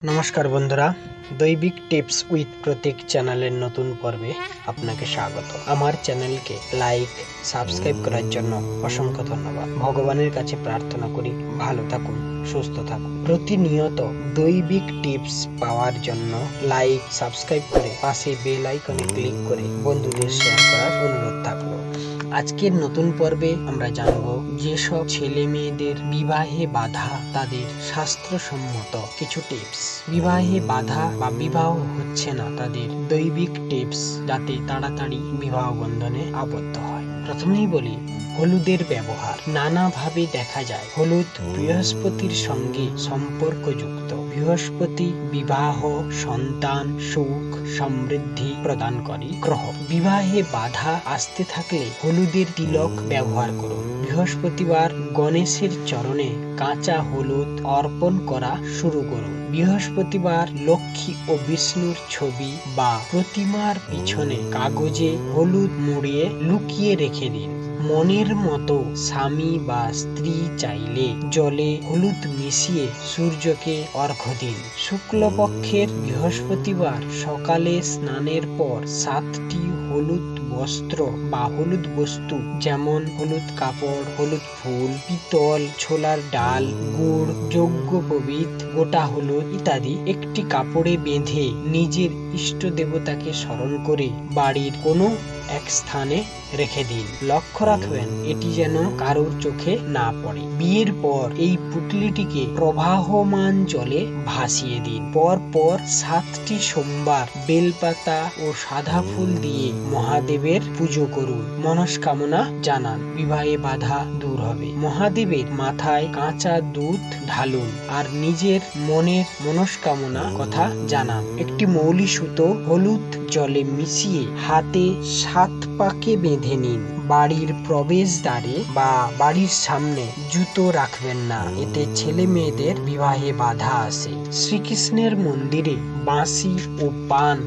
নমস্কার বন্ধুরা, দৈবিক tips with প্রতীক চ্যানেলের নতুন পর্বে আপনাকে স্বাগত। আমার চ্যানেলকে লাইক সাবস্ক্রাইব করার জন্য অসংখ্য ধন্যবাদ। ভগবানের কাছে প্রার্থনা করি ভালো থাকুন, সুস্থ থাকুন। প্রতিনিয়ত দৈবিক টিপস পাওয়ার জন্য লাইক সাবস্ক্রাইব করে পাশে বেল আইকনে ক্লিক করে বন্ধুদের শেয়ার করার অনুরোধ থাকলো। আজকের নতুন পর্বে আমরা জানব যেসব ছেলে মেয়েদের বিবাহে বাধা, তাদের শাস্ত্রসম্মত কিছু টিপস। বিবাহে বাধা বা বিবাহ হচ্ছে না, তাদের দৈবিক টিপস যাতে তাড়াতাড়ি বিবাহ বন্ধনে আবদ্ধ হয়। প্রথমেই বলি হলুদের ব্যবহার। নানাভাবে দেখা যায় হলুদ বৃহস্পতির সঙ্গে সম্পর্কযুক্ত। বৃহস্পতি বিবাহ, সন্তান, সুখ, সমৃদ্ধি প্রদানকারী গ্রহ। বিবাহে বাধা আসতে থাকলে হলুদের তিলক ব্যবহার করুন। বৃহস্পতিবার গণেশের চরণে কাঁচা হলুদ অর্পণ করা শুরু করুন। বৃহস্পতিবার লক্ষ্মী ও বিষ্ণুর ছবি বা প্রতিমার পিছনে কাগজে হলুদ মুড়িয়ে লুকিয়ে রেখে দিন। মনের মতো স্বামী বা স্ত্রী চাইলে জলে হলুদ মিশিয়ে সূর্যকে অর্ঘ্য দিন। শুক্লপক্ষের বৃহস্পতিবার সকালে স্নানের পর 7টি হলুদ বস্ত্র বা হলুদ বস্তু যেমন হলুদ কাপড়, হলুদ ফুল, পিতল, ছোলার ডাল, গুড়, যজ্ঞোপবীত, গোটা হলুদ ইত্যাদি একটি কাপড়ে বেঁধে নিজের ইষ্ট দেবতাকে স্মরণ করে বাড়ির কোনো এক স্থানে রেখে দিন। লক্ষ্য রাখবেন এটি যেন কারোর চোখে না পড়ে। বিয়ের পর এই পুটলিটিকে প্রবাহমান জলে ভাসিয়ে দিন। পর 7টি সোমবার বেলপাতা ও সাদা ফুল দিয়ে মহাদেবের পুজো করুন। মনস্কামনা জানান, বিবাহে বাধা দূর হবে। মহাদেবের মাথায় কাঁচা দুধ ঢালুন আর নিজের মনের মনস্কামনা কথা জানান। একটি মৌলি সুতো হলুদ জলে মিশিয়ে হাতে 7 পাকে বেঁধে নিন। বাড়ির প্রবেশদ্বারে বা বাড়ির সামনে জুতো রাখবেন না, এতে ছেলে মেয়েদের বিবাহে বাধা আসে। শ্রীকৃষ্ণের মন্দিরে বাঁশি ও পান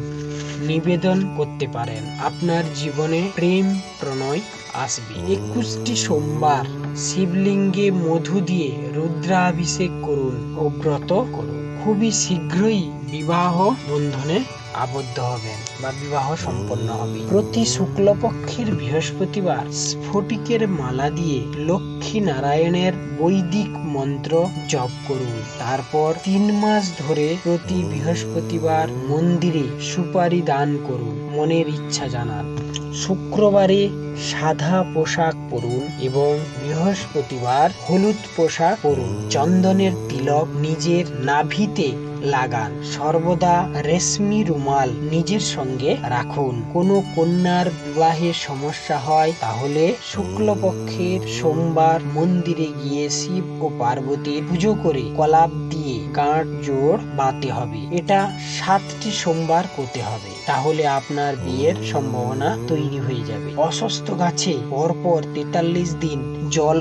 নিবেদন করতে পারেন, আপনার জীবনে প্রেম প্রণয় আসবে। 21টি সোমবার শিবলিঙ্গে মধু দিয়ে রুদ্রাভিষেক করুন ও ব্রত করুন। খুবই শীঘ্রই বিবাহ বন্ধনে আবদ্ধ হবেন বা বিবাহ সম্পন্ন হবে। প্রতি শুক্লপক্ষের বৃহস্পতিবার স্ফটিকের মালা দিয়ে লক্ষ্মী নারায়ণের বৈদিক মন্ত্র জপ করুন। তারপর 3 মাস ধরে প্রতি বৃহস্পতিবার মন্দিরে সুপারি দান করুন, মনের ইচ্ছা জানান। শুক্রবারে সাদা পোশাক পরুন এবং বৃহস্পতিবার হলুদ পোশাক পরুন। চন্দনের তিলক নিজের নাভিতে লাগান। সর্বদা রেশমি রুমাল নিজের সঙ্গে রাখুন। কোনো কন্যার বিবাহে সমস্যা হয় তাহলে শুক্লপক্ষের সোমবার মন্দিরে গিয়ে শিব ও পার্বতীর পুজো করে কলাপ দিয়ে গাঁট জোড় বাঁধতে হবে। এটা 7টি সোমবার করতে হবে, তাহলে আপনার বিয়ের সম্ভাবনা তৈরি হয়ে যাবে। অশ্বত্থ গাছে পরপর 43 দিন জল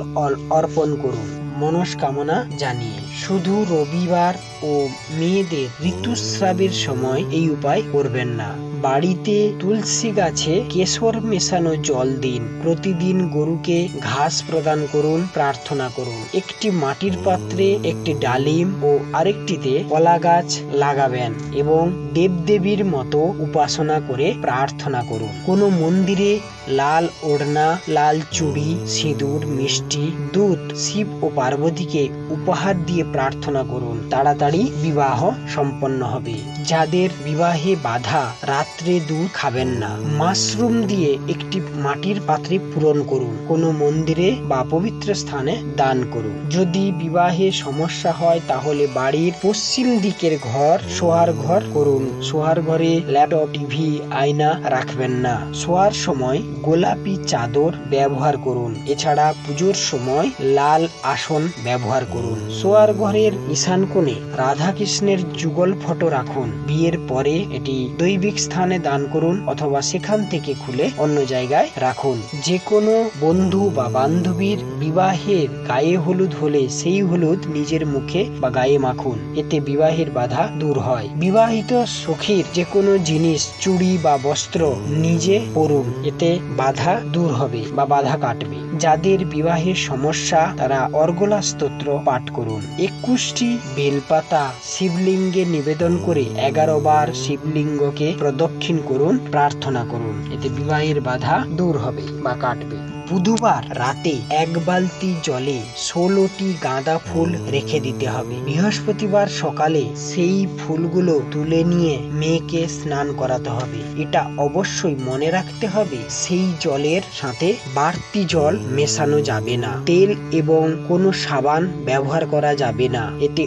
অর্পণ করুন মনস্কামনা জানিয়ে। শুধু রবিবার ও মেয়েদের ঋতুস্রাবের সময় এই উপায় করবেন না। বাড়িতে তুলসী গাছে কেশর মেশানো জল দিন। প্রতিদিন গরুকে ঘাস প্রদান করুন, প্রার্থনা করুন। একটি মাটির পাত্রে একটি ডালিম ও আরেকটিতে কলা গাছ লাগাবেন এবং দেবদেবীর মতো উপাসনা করে প্রার্থনা করুন। কোনো মন্দিরে লাল ওড়না, লাল চুড়ি, সিঁদুর, মিষ্টি, দুধ শিব ও পার্বতীকে উপহার দিয়ে প্রার্থনা করুন, তাড়াতাড়ি বিবাহ সম্পন্ন হবে। যাদের বিবাহে বাধা, রাত্রে দুধ খাবেন না। মাশরুম দিয়ে একটি মাটির পাত্রে পূরণ করুন। কোনো মন্দিরে বা পবিত্র স্থানে দান করুন। যদি বিবাহে সমস্যা হয় তাহলে বাড়ির পশ্চিম দিকের ঘর শোয়ার ঘর করুন। শোয়ার ঘরে ল্যাপটপ, টিভি, আয়না রাখবেন না। শোয়ার সময় গোলাপি চাদর ব্যবহার করুন। এছাড়া পুজোর সময় লাল আসন ব্যবহার করুন। শোয়ার ঘরের ঈশান কোণে রাধা কৃষ্ণের যুগল ফটো রাখুন। বিয়ের পরে এটি দৈবিক স্থানে দান করুন অথবা সেখান থেকে খুলে অন্য জায়গায় রাখুন। যে কোনো বন্ধু বা বান্ধবীর বিবাহের গায়ে হলুদ হলে সেই হলুদ নিজের মুখে বা গায়ে মাখুন, এতে বিবাহের বাধা দূর হয়। বিবাহিত সখীর যে কোনো জিনিস, চুড়ি বা বস্ত্র নিজে পরুন, এতে বাধা দূর হবে বা বাধা কাটবে। যাদের বিবাহের সমস্যা তারা অর্গলা স্তোত্র পাঠ করুন। 21টি বেলপাতা শিবলিঙ্গে নিবেদন করে 11 বার শিবলিঙ্গকে প্রদক্ষিণ করুন, প্রার্থনা করুন, এতে বিবাহের বাধা দূর হবে বা কাটবে। বুধবার রাতে 1 বালতি জলে 16টি গাঁদা ফুল রেখে দিতে হবে। বৃহস্পতিবার সকালে সেই ফুলগুলো তুলে নিয়ে মেয়েকে স্নান করাতে হবে। এটা অবশ্যই মনে রাখতে হবে, সেই জলের সাথে বাড়তি জল মেশানো যাবে না। তেল এবং কোনো সাবান ব্যবহার করা যাবে না, এতে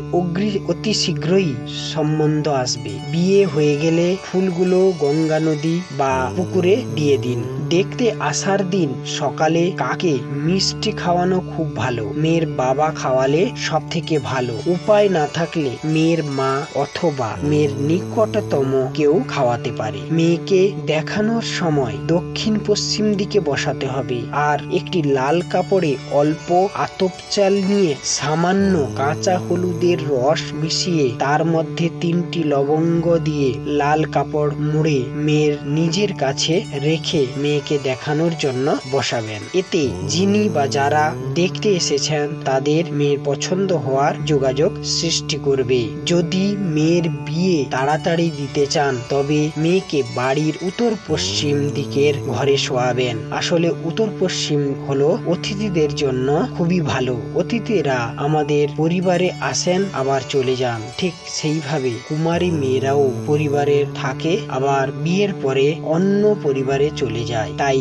অতি শীঘ্রই সম্বন্ধ আসবে। বিয়ে হয়ে গেলে ফুলগুলো গঙ্গা নদী বা পুকুরে দিয়ে দিন। দেখতে আসার দিন সকালে কাকে মিষ্টি খাওয়ানো খুব ভালো, মেয়ের বাবা খাওয়ালে সব থেকে ভালো। উপায় না থাকলে মেয়ের মা অথবা মেয়ের নিকটতম কেউ খাওয়াতে পারে। মেয়েকে দেখানোর সময় দক্ষিণ পশ্চিম দিকে বসাতে হবে। আর একটি লাল কাপড়ে অল্প আতপ চাল নিয়ে সামান্য কাঁচা হলুদের রস মিশিয়ে তার মধ্যে 3টি লবঙ্গ দিয়ে লাল কাপড় মুড়ে মেয়ের নিজের কাছে রেখে মেয়েকে দেখানোর জন্য বসাবেন। এতে যিনি বা যারা দেখতে এসেছেন তাদের মেয়ের পছন্দ হওয়ার যোগাযোগ সৃষ্টি করবে। যদি মেয়ের বিয়ে তাড়াতাড়ি দিতে চান তবে মেয়েকে বাড়ির উত্তর পশ্চিম দিকের ঘরে শোয়াবেন। আসলে উত্তর পশ্চিম হলো অতিথিদের জন্য খুবই ভালো। অতিথিরা আমাদের পরিবারে আসেন আবার চলে যান, ঠিক সেইভাবে কুমারী মেয়েরাও পরিবারে থাকে আবার বিয়ের পরে অন্য পরিবারে চলে যায়, তাই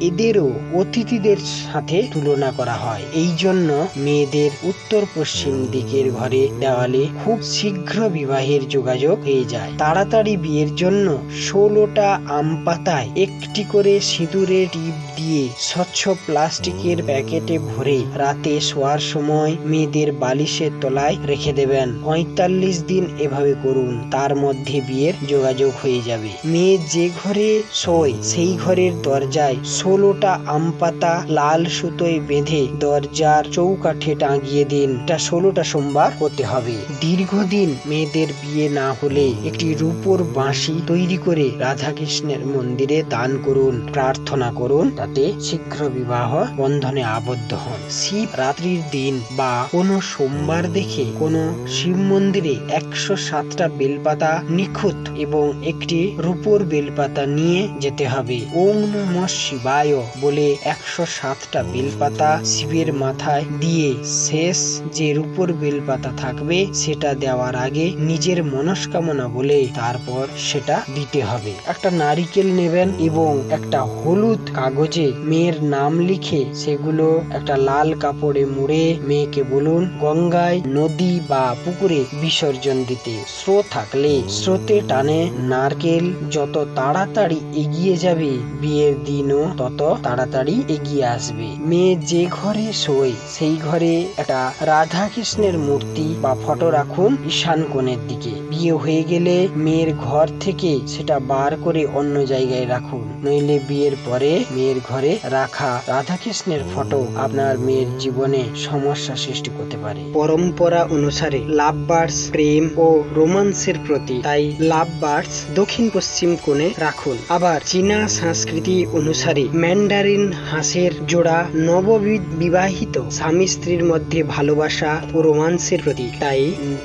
এদেরও অতিথিদের সাথে তুলনা করা হয়। এই জন্য মেয়েদের উত্তর পশ্চিম দিকের ঘরে দেওয়ালে খুব শীঘ্র বিবাহের যোগাযোগ হয়ে যায়। তাড়াতাড়ি বিয়ের জন্য 16টা আম পাতায় 1টি করে সিঁদুরের টিপ দিয়ে স্বচ্ছ প্লাস্টিকের প্যাকেটে ভরে রাতে শোয়ার সময় মেয়েদের বালিশের তলায় রেখে দেবেন। 45 দিন এভাবে করুন, তার মধ্যে বিয়ের যোগাযোগ হয়ে যাবে। মেয়ে যে ঘরে শোয় সেই ঘরের দরজায় 16টা আম পাতা লাল সুতোয় বেঁধে দরজার চৌকাঠে টাঙিয়ে দিন। এটা 16টা সোমবার হতে হবে। দীর্ঘদিন মেয়েদের বিয়ে না হলে একটি রূপোর বাঁশি তৈরি করে রাধাকৃষ্ণের মন্দিরে দান করুন, প্রার্থনা করুন, তাতে শীঘ্র বিবাহ বন্ধনে আবদ্ধ হন। শিব রাত্রির দিন বা কোনো সোমবার দেখে কোনো শিব মন্দিরে 107টা বেলপাতা নিখুঁত এবং একটি রূপোর বেলপাতা নিয়ে যেতে হবে। ওম নমঃ শিবায় বলে 107টা বেলপাতা শিবের মাথায় দিয়ে শেষ যে রূপোর বেলপাতা থাকবে সেটা দেওয়ার আগে নিজের মনস্কামনা বলে তারপর সেটা দিতে হবে। একটা নারিকেল নেবেন এবং একটা হলুদ কাগজে মেয়ের নাম লিখে সেগুলো একটা লাল কাপড়ে মুড়ে মেয়েকে বলুন গঙ্গায়, নদী বা পুকুরে বিসর্জন দিতে। স্রোত থাকলে স্রোতে টানে নারকেল যত তাড়াতাড়ি এগিয়ে যাবে বিয়ের দিনও তত তাড়াতাড়ি এগিয়ে আসবে। মেয়ে যে ঘরে শোয় সেই ঘরে একটা রাধা কৃষ্ণের মূর্তি বা ফটো রাখুন ঈশান কোণের দিকে। বিয়ে হয়ে গেলে মেয়ের ঘর থেকে সেটা বার করে অন্য জায়গায় রাখুন, নইলে বিয়ের পরে মেয়ের ঘরে রাখা রাধাকৃষ্ণের ফটো আপনার মেয়ের জীবনে সমস্যা সৃষ্টি করতে পারে। পরম্পরা অনুসারে লাভ বার্ডস প্রেম ও রোমান্সের প্রতীক, তাই লাভ বার্ডস দক্ষিণ পশ্চিম কোণে রাখুন। আবার চীনা সংস্কৃতি অনুসারে ম্যান্ডারিন হাঁসের জোড়া নববিবাহিত স্বামী স্ত্রীর মধ্যে ভালোবাসা ও রোমান্সের প্রতীক, তাই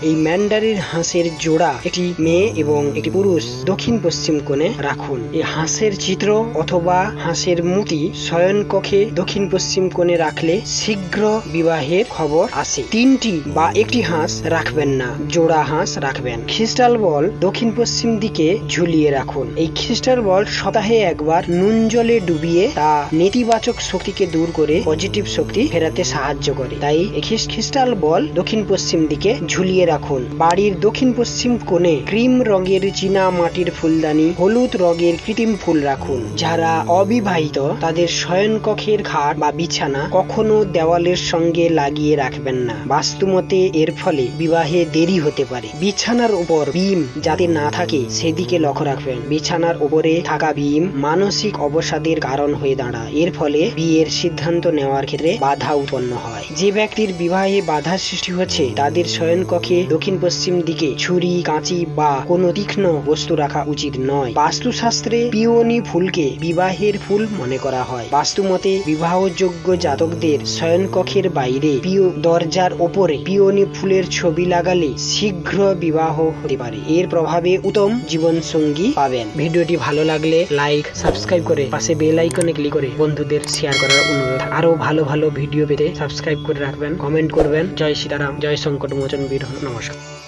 এই ম্যান্ডারিন হাঁসের জোড়া একটি মেয়ে এবং একটি পুরুষ দক্ষিণ পশ্চিম কোণে রাখুন। এই হাঁসের চিত্র অথবা হাঁসের মূর্তি শয়নকক্ষে দক্ষিণ পশ্চিম কোণে রাখলে শীঘ্র বিবাহের খবর আসে। 3টি বা একটি হাঁস রাখবেন না, জোড়া হাঁস রাখবেন। ক্রিস্টাল বল দক্ষিণ পশ্চিম দিকে ঝুলিয়ে রাখুন। এই ক্রিস্টাল বল সপ্তাহে একবার নুন জলে ডুবিয়ে তা নেতিবাচক শক্তিকে দূর করে পজিটিভ শক্তি ফেরাতে সাহায্য করে, তাই এই ক্রিস্টাল বল দক্ষিণ পশ্চিম দিকে ঝুলিয়ে রাখুন। বাড়ির দক্ষিণ পশ্চিম কোণে ক্রিম রঙের চীনা মাটির ফুলদানি, হলুদ রঙের কৃত্রিম ফুল রাখুন। যারা অবিবাহিত তাদের শয়নকক্ষের খাট বা বিছানা কখনো দেওয়ালের সঙ্গে লাগিয়ে রাখবেন না। বাস্তুমতে এর ফলে বিবাহে দেরি হতে পারে। বিছানার উপর বিম যাতে না থাকে সেদিকে লক্ষ্য রাখবেন। বিছানার উপরে থাকা বিম মানসিক অবসাদের কারণ হয়ে দাঁড়ায়, এর ফলে বিয়ের সিদ্ধান্ত নেওয়ার ক্ষেত্রে বাধা উৎপন্ন হয়। যে ব্যক্তির বিবাহে বাধা সৃষ্টি হচ্ছে তাদের শয়নকক্ষে দক্ষিণ পশ্চিম দিকে ছুরি, কাঁচি বা কোনো তীক্ষ্ণ বস্তু রাখা উচিত নয়। বাস্তুশাস্ত্রে পিওনি ফুলকে বিবাহের ফুল মনে করা হয়। বাস্তুমতে বিবাহযোগ্য জাতকদের শয়নকক্ষের বাইরে দরজার ওপরে পিওনি ফুলের ছবি লাগালে শীঘ্র বিবাহ হতে পারে। এর প্রভাবে উত্তম জীবন সঙ্গী পাবেন। ভিডিওটি ভালো লাগলে লাইক, সাবস্ক্রাইব করে পাশে বেল আইকনে ক্লিক করে বন্ধুদের শেয়ার করার অনুরোধ। আরো ভালো ভালো ভিডিও পেতে সাবস্ক্রাইব করে রাখবেন, কমেন্ট করবেন। জয় সীতারাম, জয় সংকট মোচন বীর। নমস্কার।